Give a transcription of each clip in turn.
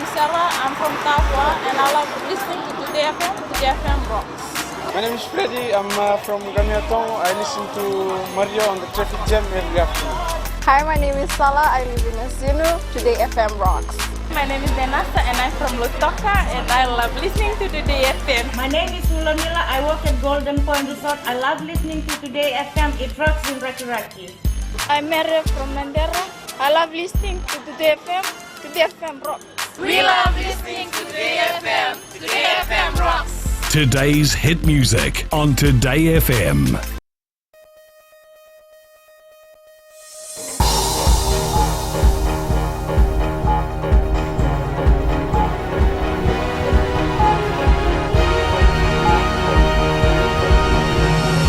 I'm Sarah, I'm from Tafwa, and I love listening to Today FM. Today FM rocks. My name is Freddy, I'm from Gamiatong. I listen to Mario on the traffic jam every afternoon. Hi, my name is Salah, I live in Asinu. Today FM rocks. My name is Denasa, and I'm from Lutoka, and I love listening to Today FM. My name is Mulamila, I work at Golden Point Resort. I love listening to Today FM, it rocks in Raki. I'm Mary from Mandera. I love listening to Today FM. Today FM rocks. We love listening to Today FM. Today FM rocks. Today's hit music on Today FM.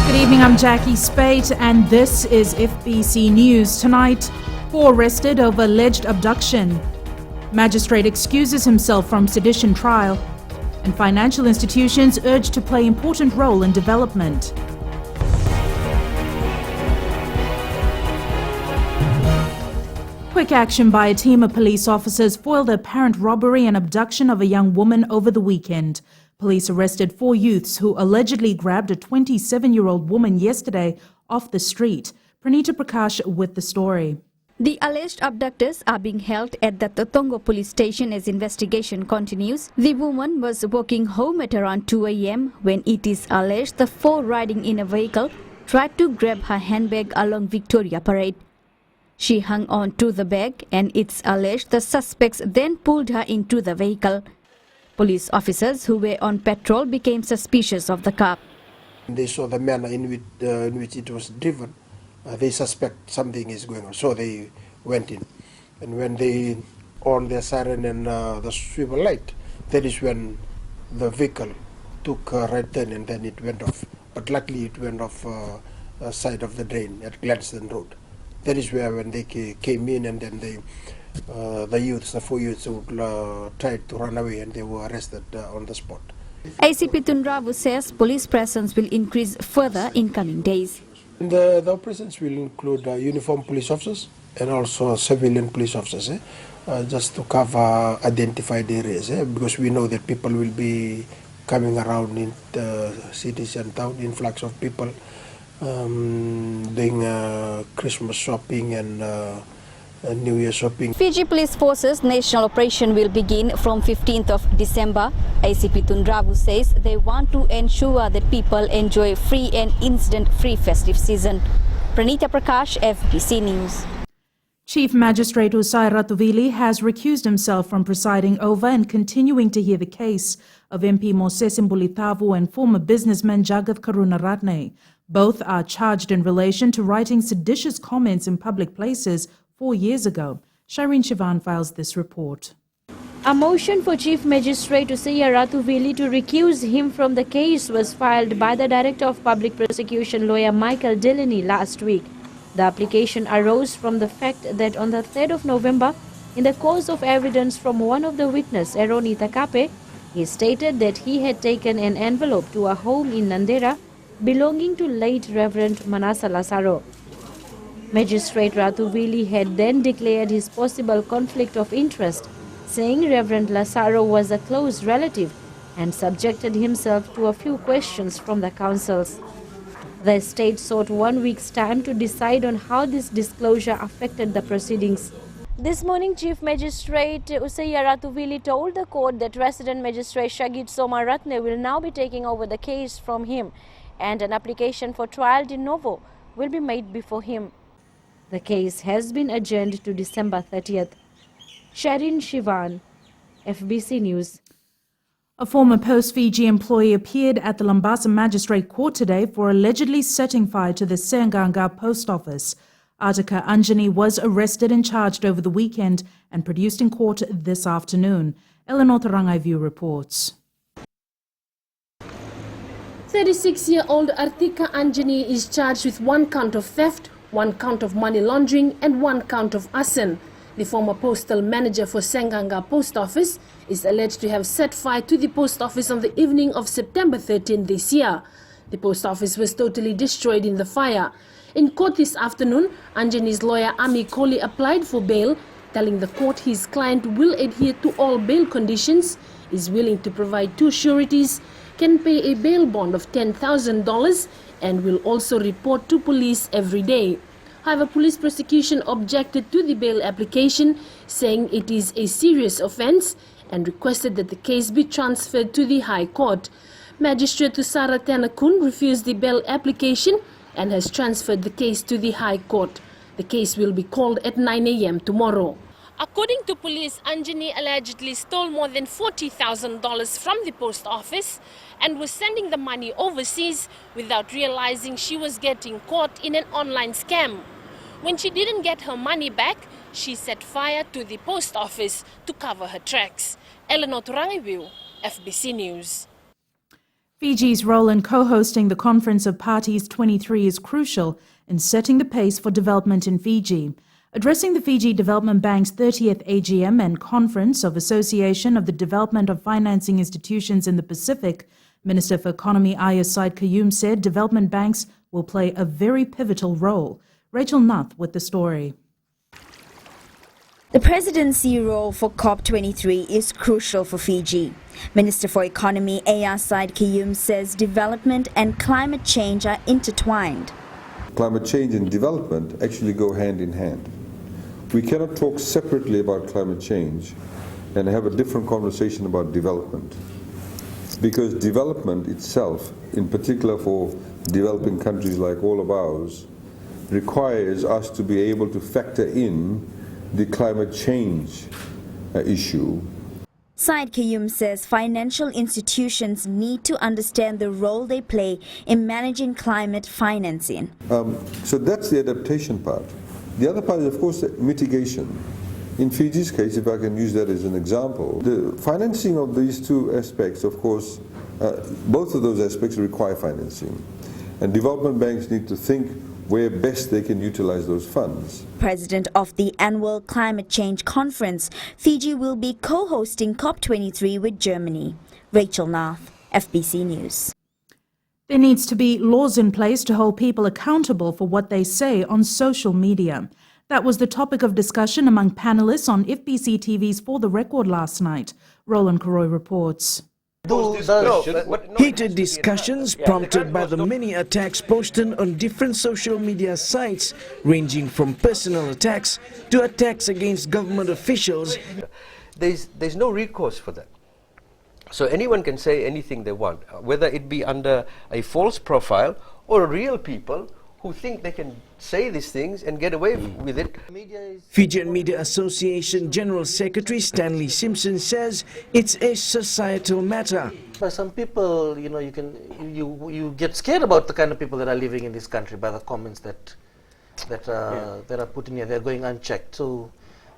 Good evening, I'm Jackie Spate and this is FBC News. Tonight, 4 arrested over alleged abduction. Magistrate excuses himself from sedition trial. And financial institutions urged to play important role in development. Quick action by a team of police officers foiled the apparent robbery and abduction of a young woman over the weekend. Police arrested 4 youths who allegedly grabbed a 27-year-old woman yesterday off the street. Pranita Prakash with the story. The alleged abductors are being held at the Totongo police station as investigation continues. The woman was walking home at around 2 a.m. when it is alleged the 4 riding in a vehicle tried to grab her handbag along Victoria Parade. She hung on to the bag and it's alleged the suspects then pulled her into the vehicle. Police officers who were on patrol became suspicious of the car. They saw the manner in which it was driven. They suspect something is going on, so they went in. And when they on their siren and the swivel light, that is when the vehicle took a right turn and then it went off. But luckily it went off side of the drain at Gladstone Road. That is where when they came in and then the 4 youths who tried to run away and they were arrested on the spot. ACP Tunravu says police presence will increase further in coming days. The operations will include uniformed police officers and also civilian police officers, just to cover identified areas, because we know that people will be coming around in the cities and town, influx of people doing Christmas shopping and New Year shopping. Fiji Police Force's national operation will begin from 15th of December. ACP Tundravu says they want to ensure that people enjoy free and incident-free festive season. Pranita Prakash, FBC News. Chief Magistrate Usai Ratuvili has recused himself from presiding over and continuing to hear the case of MP Moses Mbulitavu and former businessman Jagath Karunaratne. Both are charged in relation to writing seditious comments in public places 4 years ago. Shireen Shivan files this report. A motion for Chief Magistrate Usai Ratuvili to recuse him from the case was filed by the Director of Public Prosecution lawyer Michael Delaney last week. The application arose from the fact that on the 3rd of November, in the course of evidence from one of the witnesses, Eroni Takape, he stated that he had taken an envelope to a home in Nandera belonging to late Reverend Manasa Lasaro. Magistrate Ratuvili had then declared his possible conflict of interest, saying Reverend Lasaro was a close relative and subjected himself to a few questions from the councils. The estate sought 1 week's time to decide on how this disclosure affected the proceedings. This morning, Chief Magistrate Usai Ratuvili told the court that Resident Magistrate Shagit Somaratne will now be taking over the case from him and an application for trial de novo will be made before him. The case has been adjourned to December 30th. Shireen Shivan, FBC News. A former Post Fiji employee appeared at the Lambasa Magistrate Court today for allegedly setting fire to the Senganga post office. Ataka Anjani was arrested and charged over the weekend and produced in court this afternoon. Eleanor Tarangaivu reports. 36-year-old Artika Anjani is charged with 1 count of theft, 1 count of money laundering and 1 count of arson. The former postal manager for Senganga Post Office is alleged to have set fire to the post office on the evening of September 13 this year. The post office was totally destroyed in the fire. In court this afternoon, Anjani's lawyer Ami Kohli applied for bail, telling the court his client will adhere to all bail conditions, is willing to provide 2 sureties, can pay a bail bond of $10,000 and will also report to police every day. However, police prosecution objected to the bail application, saying it is a serious offence and requested that the case be transferred to the High Court. Magistrate Tusara Tenakun refused the bail application and has transferred the case to the High Court. The case will be called at 9 a.m. tomorrow. According to police, Anjani allegedly stole more than $40,000 from the post office and was sending the money overseas without realizing she was getting caught in an online scam. When she didn't get her money back, she set fire to the post office to cover her tracks. Eleanor Turangibiu, FBC News. Fiji's role in co-hosting the Conference of Parties 23 is crucial in setting the pace for development in Fiji. Addressing the Fiji Development Bank's 30th AGM and Conference of Association of the Development of Financing Institutions in the Pacific, Minister for Economy Ayah Said Qayyum said development banks will play a very pivotal role. Rachel Nath with the story. The presidency role for COP23 is crucial for Fiji. Minister for Economy Ayah Said Qayyum says development and climate change are intertwined. Climate change and development actually go hand in hand. We cannot talk separately about climate change and have a different conversation about development. Because development itself, in particular for developing countries like all of ours, requires us to be able to factor in the climate change issue. Said Qayyum says financial institutions need to understand the role they play in managing climate financing. So that's the adaptation part. The other part is, of course, mitigation. In Fiji's case, if I can use that as an example, the financing of these two aspects, of course, both of those aspects require financing. And development banks need to think where best they can utilize those funds. President of the annual Climate Change Conference, Fiji will be co-hosting COP23 with Germany. Rachel Nath, FBC News. There needs to be laws in place to hold people accountable for what they say on social media. That was the topic of discussion among panelists on FBC TV's For the Record last night. Roland Karoy reports. Heated discussions prompted by the many attacks posted on different social media sites, ranging from personal attacks to attacks against government officials. There's no recourse for that. So anyone can say anything they want, whether it be under a false profile or real people who think they can say these things and get away with it. Fijian Media Association General Secretary Stanley Simpson says it's a societal matter. By some people, you know, you get scared about the kind of people that are living in this country by the comments that are put in here. They're going unchecked. So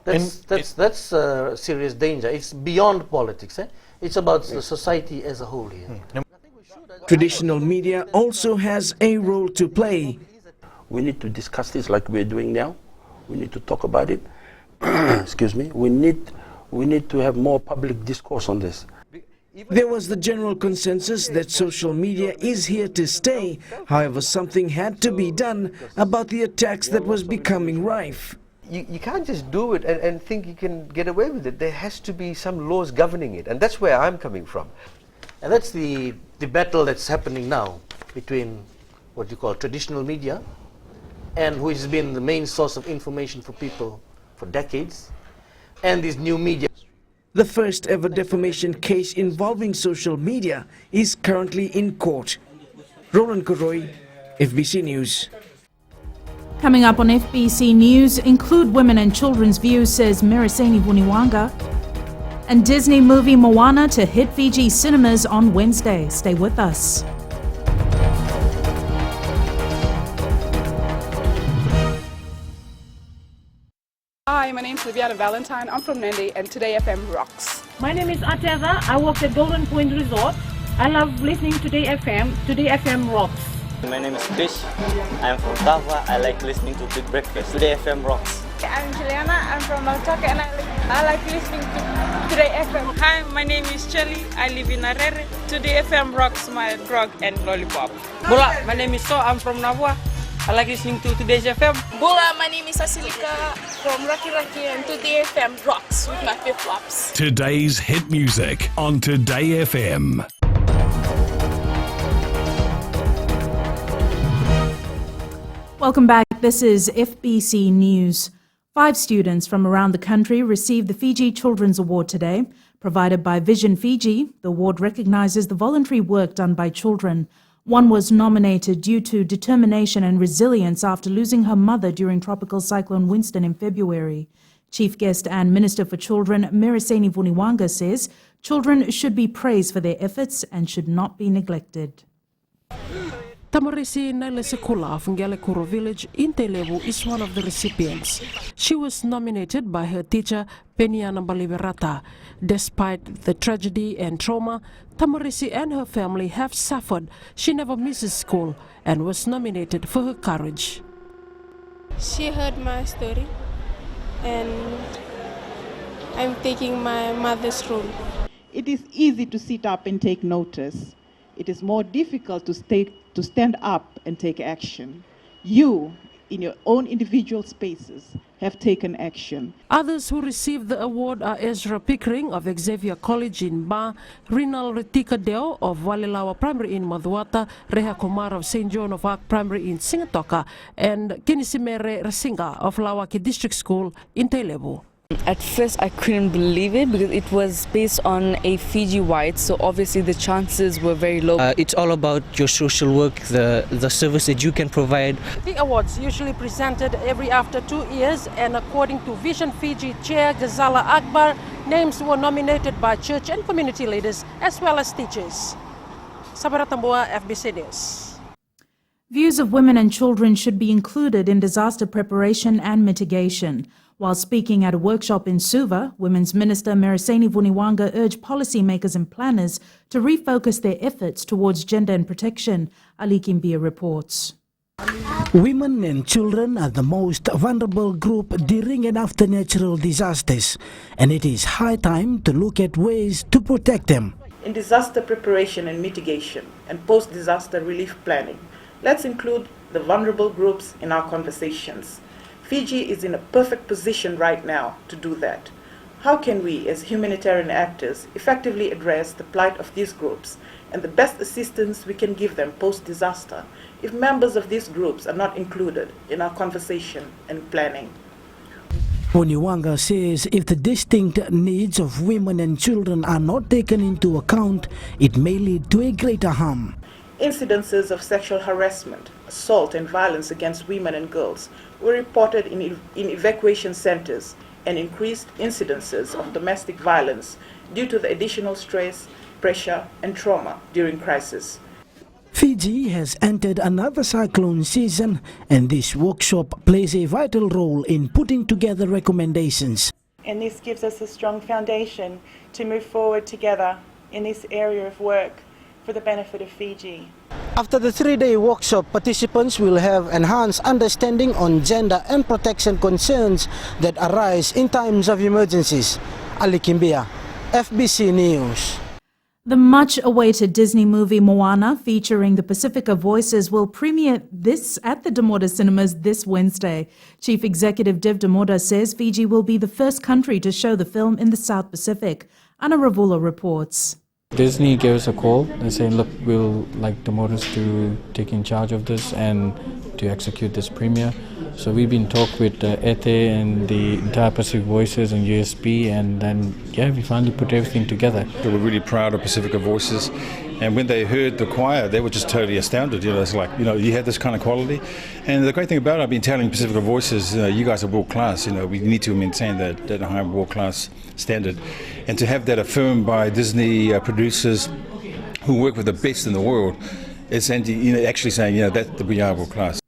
that's a serious danger. It's beyond politics. It's about the society as a whole here. Traditional media also has a role to play. We need to discuss this like we're doing now. We need to talk about it. Excuse me. We need to have more public discourse on this. There was the general consensus that social media is here to stay. However, something had to be done about the attacks that was becoming rife. You can't just do it and think you can get away with it. There has to be some laws governing it, and that's where I'm coming from. And that's the battle that's happening now between what you call traditional media and who has been the main source of information for people for decades, and these new media. The first ever defamation case involving social media is currently in court. Roland Karoy, FBC News. Coming up on FBC News, include women and children's views, says Meriseni Vuniwanga. And Disney movie Moana to hit Fiji cinemas on Wednesday. Stay with us. Hi, my name is Liviana Valentine. I'm from Nadi, and Today FM rocks. My name is Ateva. I work at Golden Point Resort. I love listening to Today FM. Today FM rocks. My name is Fish. I'm from Tava. I like listening to Big Breakfast. Today FM rocks. I'm Juliana. I'm from Maltaka, and I like listening to Today FM. Hi, my name is Chelly. I live in Arere. Today FM rocks my grog and lollipop. Bula, my name is So. I'm from Navua. I like listening to today's FM. Bola, my name is Asilika from Raki Raki, and Today FM rocks with my flip-flops. Today's hit music on Today FM. Welcome back. This is FBC News. 5 students from around the country received the Fiji Children's Award today. Provided by Vision Fiji, the award recognizes the voluntary work done by children. One was nominated due to determination and resilience after losing her mother during Tropical Cyclone Winston in February. Chief Guest and Minister for Children, Mereseni Vuniwanga, says children should be praised for their efforts and should not be neglected. Tamarisi Nailesekula of Ngelekuro village in Telebu is one of the recipients. She was nominated by her teacher, Peniana Baliberata. Despite the tragedy and trauma Tamarisi and her family have suffered, she never misses school and was nominated for her courage. She heard my story, and I'm taking my mother's role. It is easy to sit up and take notice. It is more difficult to stand up and take action. You, in your own individual spaces, have taken action. Others who received the award are Ezra Pickering of Xavier College in Ba, Rinal Ritika Deo of Walilawa Primary in Madhuata, Reha Kumar of St. John of Arc Primary in Singatoka, and Kinisimere Rasinga of Lawaki District School in Telebu. At first I couldn't believe it because it was based on a Fiji-wide, so obviously the chances were very low. It's all about your social work, the service that you can provide. The awards usually presented every after 2 years, and according to Vision Fiji Chair Ghazala Akbar, names were nominated by church and community leaders as well as teachers. Sabara Tamboa, FBC News. Views of women and children should be included in disaster preparation and mitigation. While speaking at a workshop in Suva, Women's Minister Mereseni Vuniwanga urged policymakers and planners to refocus their efforts towards gender and protection. Ali Kimbia reports. Women and children are the most vulnerable group during and after natural disasters, and it is high time to look at ways to protect them. In disaster preparation and mitigation and post-disaster relief planning, let's include the vulnerable groups in our conversations. Fiji is in a perfect position right now to do that. How can we, as humanitarian actors, effectively address the plight of these groups and the best assistance we can give them post-disaster if members of these groups are not included in our conversation and planning? Vuniwanga says if the distinct needs of women and children are not taken into account, it may lead to a greater harm. Incidences of sexual harassment, assault and violence against women and girls were reported in evacuation centers, and increased incidences of domestic violence due to the additional stress, pressure and trauma during crisis. Fiji has entered another cyclone season, and this workshop plays a vital role in putting together recommendations. And this gives us a strong foundation to move forward together in this area of work for the benefit of Fiji. After the 3-day workshop, participants will have enhanced understanding on gender and protection concerns that arise in times of emergencies. Ali Kimbia, FBC News. The much-awaited Disney movie Moana, featuring the Pacifica voices, will premiere at the Demoda Cinemas this Wednesday. Chief Executive Dev Demoda says Fiji will be the first country to show the film in the South Pacific. Anna Ravula reports. Disney gave us a call and saying, look, we'll like the Demodas to take in charge of this and to execute this premiere. So we've been in talk with Ete and the entire Pacific Voices and USB, and then, we finally put everything together. We're really proud of Pacifica Voices, and when they heard the choir, they were just totally astounded. It's like, you have this kind of quality. And the great thing about it, I've been telling Pacifica Voices, you guys are world class. We need to maintain that high world class standard. And to have that affirmed by Disney producers who work with the best in the world, it's actually saying, that we are world class.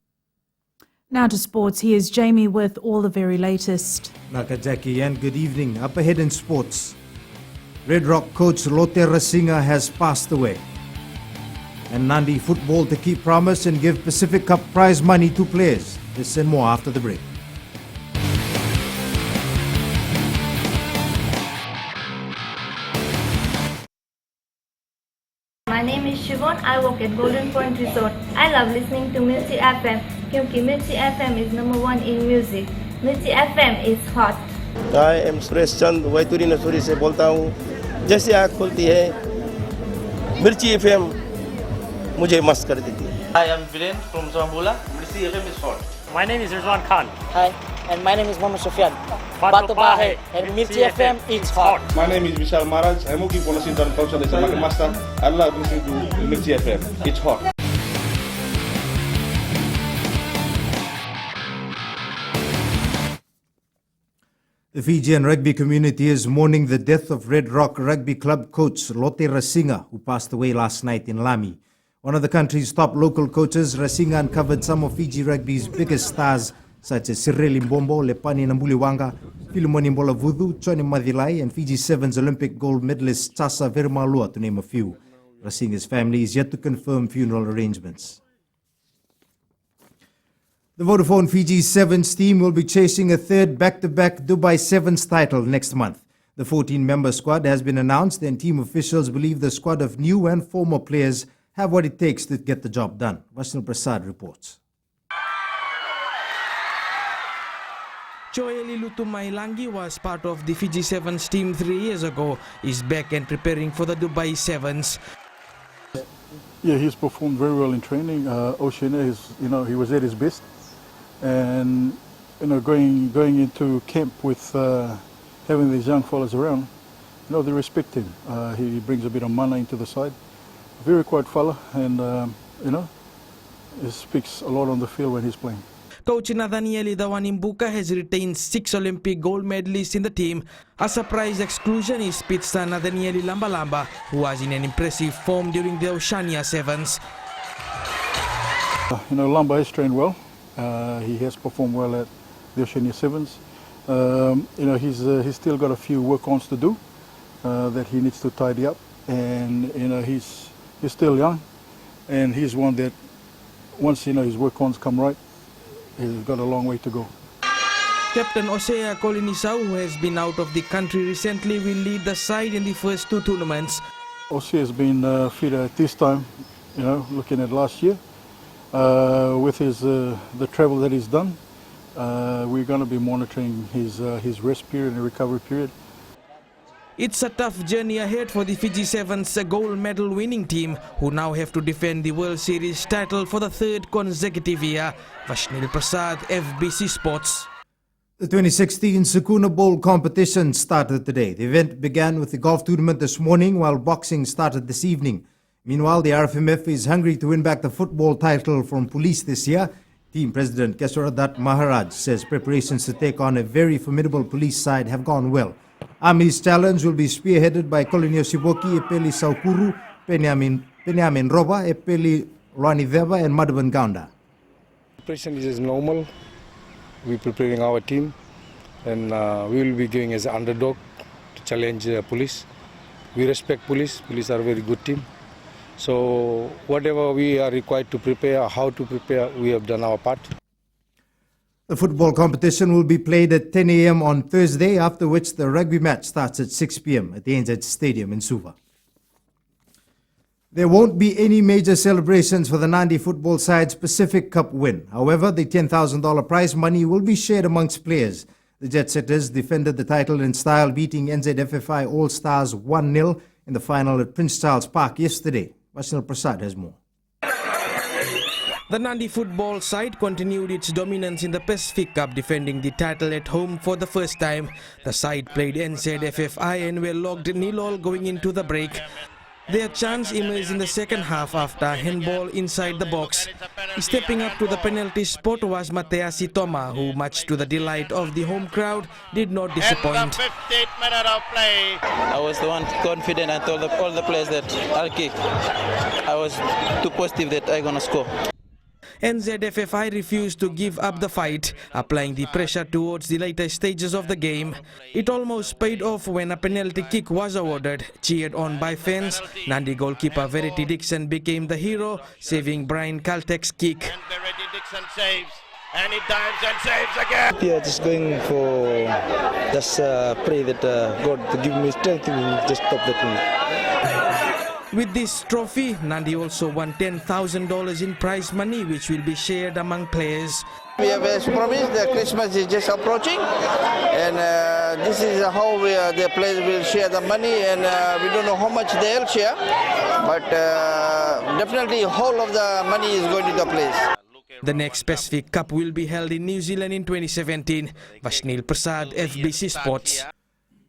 Now to sports, here's Jamie with all the very latest. Nakajaki and good evening. Up ahead in sports, Red Rock coach Lote Rasinga has passed away. And Nadi Football to keep promise and give Pacific Cup prize money to players. This and more after the break. My name is Siobhan. I work at Golden Point Resort. I love listening to Mirchi FM क्योंकि Mirchi FM is #1 in music. Mirchi FM is hot. I am Suresh Chand, वैतूरी नसूरी से बोलता हूँ। जैसे आँख खुलती है, मिर्ची FM मुझे मस्त कर देती है। Hi, I'm Viren from Zambula. Mirchi FM is hot. My name is Rizwan Khan. Hi, and my name is Mohammad Sufyan. Batu Bahe, and Mirchi FM is hot. My name is Vishal Maharaj. I'm working for Nasim Dan Culture as a market master. I love listening to Mirchi FM. It's hot. The Fijian rugby community is mourning the death of Red Rock Rugby Club coach Lote Rasinga, who passed away last night in Lami. One of the country's top local coaches, Rasinga uncovered some of Fiji rugby's biggest stars, such as Sireli Mbombo, Lepani Nambuliwanga, Filimoni Mbolavudu, Choni Madilai, and Fiji Sevens Olympic gold medalist Tasa Vermalua, to name a few. Rasinga's family is yet to confirm funeral arrangements. The Vodafone Fiji Sevens team will be chasing a third back-to-back Dubai Sevens title next month. The 14-member squad has been announced, and team officials believe the squad of new and former players have what it takes to get the job done. Vashnil Prasad reports. Joeli Lutumailangi was part of the Fiji Sevens team 3 years ago. Is back and preparing for the Dubai Sevens. Yeah, he's performed very well in training. Oceania is, he was at his best, and going into camp with having these young fellas around, they respect him. He brings a bit of mana into the side. Very quiet fella, and he speaks a lot on the field when he's playing. Coach Nathaniel Dawanimbuka has retained 6 Olympic gold medalists in the team. A surprise exclusion is speedster Nathaniel Lambalamba, who was in an impressive form during the Oceania Sevens. Lamba has trained well. He has performed well at the Oceania Sevens. He's still got a few work-ons to do that he needs to tidy up, and he's still young, and he's one that once his work-ons come right, he's got a long way to go. Captain Osea Kolinisau, who has been out of the country recently, will lead the side in the first 2 tournaments. Osea has been fit at this time, looking at last year. With the travel that he's done, we're going to be monitoring his rest period and recovery period. It's a tough journey ahead for the Fiji Sevens gold medal winning team, who now have to defend the World Series title for the 3rd consecutive year. Vashnil Prasad, FBC Sports. The 2016 Sakuna Bowl competition started today. The event began with the golf tournament this morning, while boxing started this evening. Meanwhile, the RFMF is hungry to win back the football title from police this year. Team President Keswaradat Maharaj says preparations to take on a very formidable police side have gone well. Army's challenge will be spearheaded by Colonel Siboki, Epeli Saukuru, Penyamin Roba, Epeli Rani Deva, and Madhavan Gaunda. Preparation is normal. We're preparing our team, and we will be going as an underdog to challenge police. We respect police. Police are a very good team. So whatever we are required to prepare, how to prepare, we have done our part. The football competition will be played at 10 a.m. on Thursday, after which the rugby match starts at 6 p.m. at the NZ Stadium in Suva. There won't be any major celebrations for the Nadi Football side's Pacific Cup win. However, the $10,000 prize money will be shared amongst players. The Jet Setters defended the title in style, beating NZFFI All-Stars 1-0 in the final at Prince Charles Park yesterday. Vashnil Prasad has more. The Nadi Football side continued its dominance in the Pacific Cup, defending the title at home for the first time. The side played NZFFI and were logged 0-0 going into the break. Their chance emerged in the second half after a handball inside the box. Stepping up to the penalty spot was Mateasi Toma, who, much to the delight of the home crowd, did not disappoint. In the 15th minute of play, I was the one confident. I told all the players that I'll kick. I was too positive that I'm going to score. NZFFI refused to give up the fight, applying the pressure towards the later stages of the game. It almost paid off when a penalty kick was awarded. Cheered on by fans, Nadi goalkeeper Verity Dixon became the hero, saving Brian Caltech's kick. And Verity Dixon saves, and he dives and saves again. Yeah, just going for, just pray that God to give me strength to just stop that thing. With this trophy, Nadi also won $10,000 in prize money, which will be shared among players. We have as promised that Christmas is just approaching, and this is how the players will share the money, and we don't know how much they'll share, but definitely whole of the money is going to the players. The next Pacific Cup will be held in New Zealand in 2017. Vashnil Prasad, FBC Sports.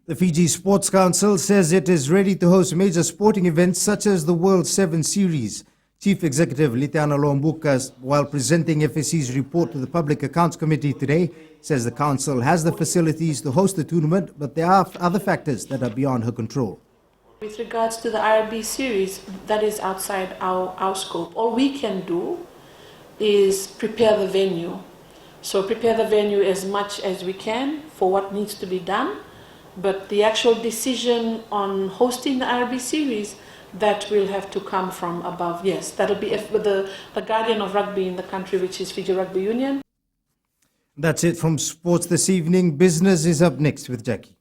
The Fiji Sports Council says it is ready to host major sporting events such as the World 7 Series. Chief Executive Litiana Lombuka, while presenting FSC's report to the Public Accounts Committee today, says the Council has the facilities to host the tournament, but there are other factors that are beyond her control. With regards to the IRB series, that is outside our scope. All we can do is prepare the venue. So prepare the venue as much as we can for what needs to be done. But the actual decision on hosting the IRB series, that will have to come from above. Yes, that'll be the guardian of rugby in the country, which is Fiji Rugby Union. That's it from sports this evening. Business is up next with Jackie.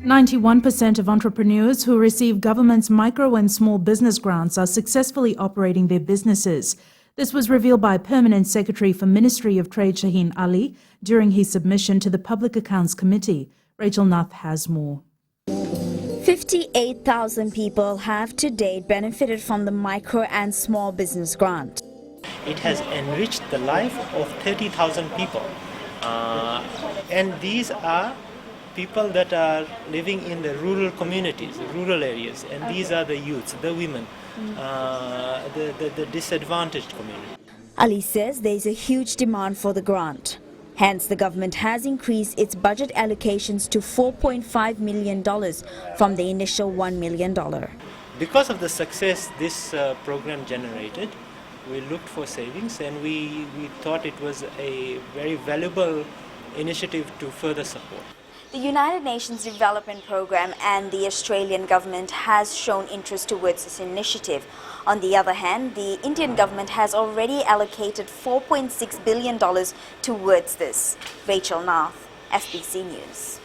%91% of entrepreneurs who receive government's micro and small business grants are successfully operating their businesses. This was revealed by Permanent Secretary for Ministry of Trade Shaheen Ali during his submission to the Public Accounts Committee. Rachel Nath has more. 58,000 people have to date benefited from the micro and small business grant. It has enriched the life of 30,000 people. And these are people that are living in the rural communities, rural areas, and these are the youths, the women, the disadvantaged community. Ali says there is a huge demand for the grant. Hence, the government has increased its budget allocations to $4.5 million from the initial $1 million. Because of the success this program generated, we looked for savings, and we thought it was a very valuable initiative to further support. The United Nations Development Programme and the Australian government has shown interest towards this initiative. On the other hand, the Indian government has already allocated $4.6 billion towards this. Rachel Nath, FBC News.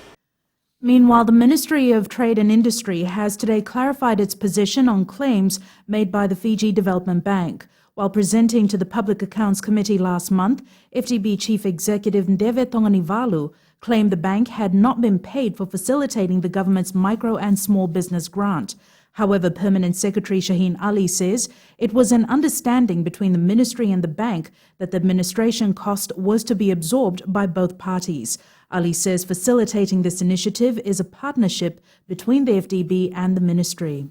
Meanwhile, the Ministry of Trade and Industry has today clarified its position on claims made by the Fiji Development Bank. While presenting to the Public Accounts Committee last month, FDB Chief Executive Ndeve Tonganivalu claimed the bank had not been paid for facilitating the government's micro and small business grant. However, Permanent Secretary Shaheen Ali says it was an understanding between the ministry and the bank that the administration cost was to be absorbed by both parties. Ali says facilitating this initiative is a partnership between the FDB and the ministry.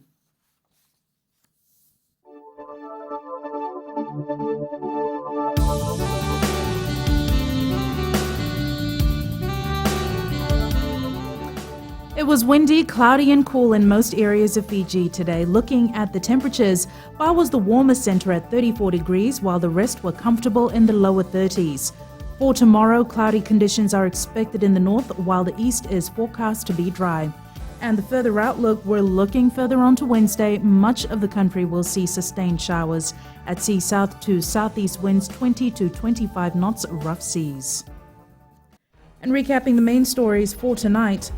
It was windy, cloudy and cool in most areas of Fiji today. Looking at the temperatures, Far was the warmest centre at 34 degrees, while the rest were comfortable in the lower 30s. For tomorrow, cloudy conditions are expected in the north, while the east is forecast to be dry. And the further outlook, we're looking further on to Wednesday. Much of the country will see sustained showers. At sea, south to southeast winds 20 to 25 knots, rough seas. And recapping the main stories for tonight.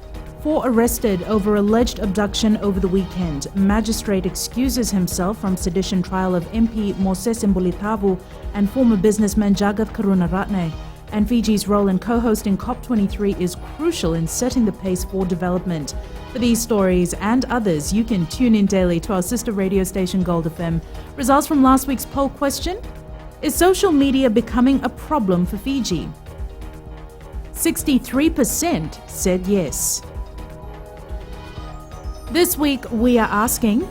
4 arrested over alleged abduction over the weekend. Magistrate excuses himself from sedition trial of MP Moses Mbulitavu and former businessman Jagat Karunaratne. And Fiji's role in co-hosting COP23 is crucial in setting the pace for development. For these stories and others, you can tune in daily to our sister radio station Gold FM. Results from last week's poll question: is social media becoming a problem for Fiji? 63% said yes. This week, we are asking,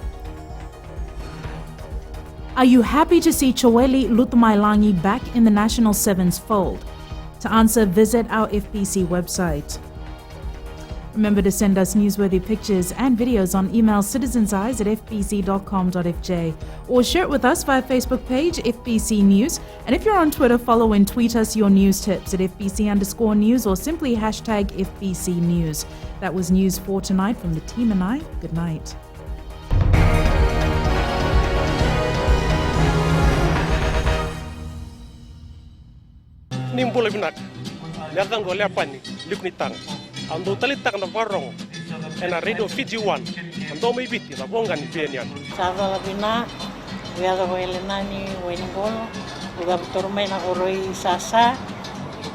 are you happy to see Choeli Lutumailangi back in the National Sevens fold? To answer, visit our FBC website. Remember to send us newsworthy pictures and videos on email citizenseyes@fbc.com.fj or share it with us via Facebook page FBC News. And if you're on Twitter, follow and tweet us your news tips at FBC_news or simply hashtag FBC News. That was news for tonight from the team and I. Good night. nimbula binak. Nerdan go lepani luknitang. Ando talitak na varong. Ena Radio Fiji 1. Ando may biti na bonga ni Benian. Sada labina, viada go elenani weningolo. Uga tormai na oroi sasa.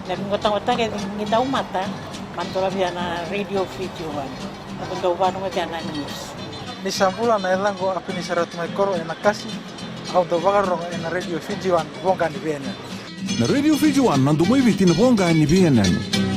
Na ngotang-ngotang ke ngita umata. Mantola biana Radio Fiji 1. Ako daw mo diyan news. Ni sampula na elango api ni sarat mai koro ena kasi. Au do bagarong ena Radio Fiji 1 bonga ni Benian. Na Radio Fiji 1 nandu mai biti na bonga ni Benian.